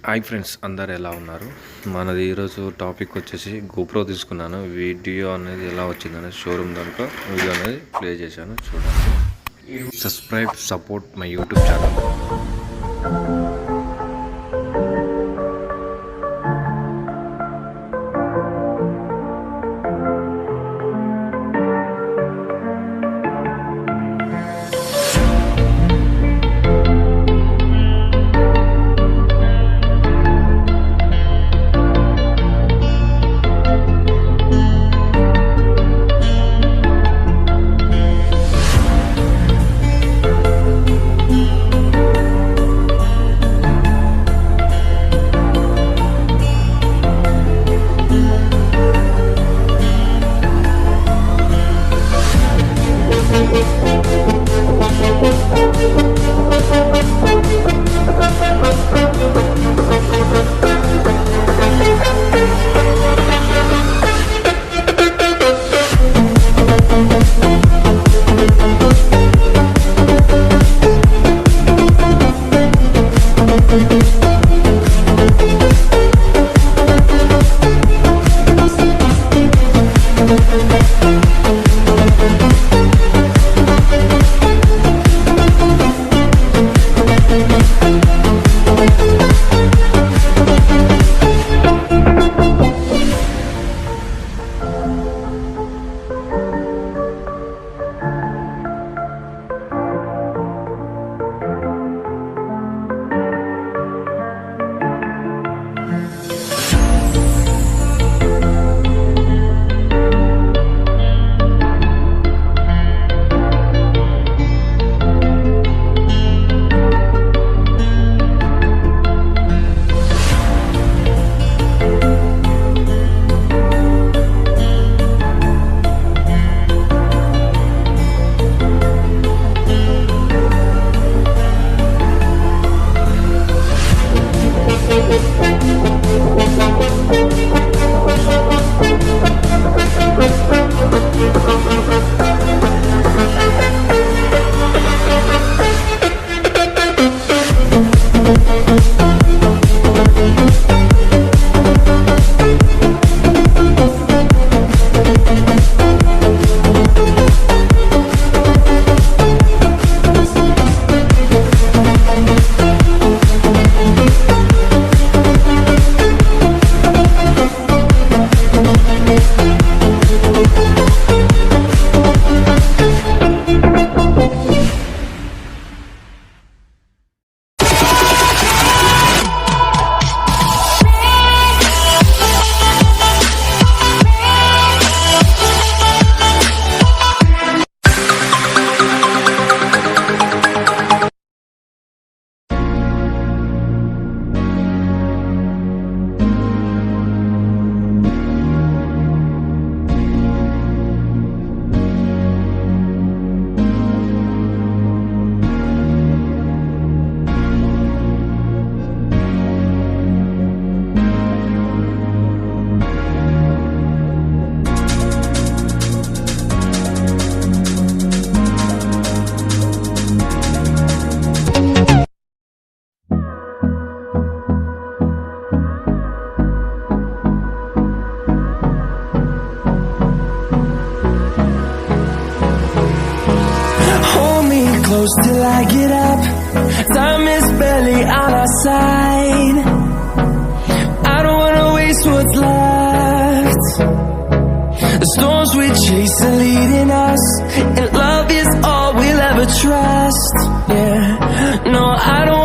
Hi friends, అందరు ఎలా ఉన్నారు? మనది ఈరోజు టాపిక్ వచ్చేసి గోప్రో తీసుకున్నాను. వీడియో అనేది ఎలా వచ్చిందనేది షోరూమ్ దాంట్లో వీడియో అనేది ప్లే చేశాను, చూడండి. Subscribe, support my YouTube channel. Close till I get up. Time is barely on our side. I don't wanna waste what's left. The storms we chase are leading us, and love is all we'll ever trust. Yeah, no, I don't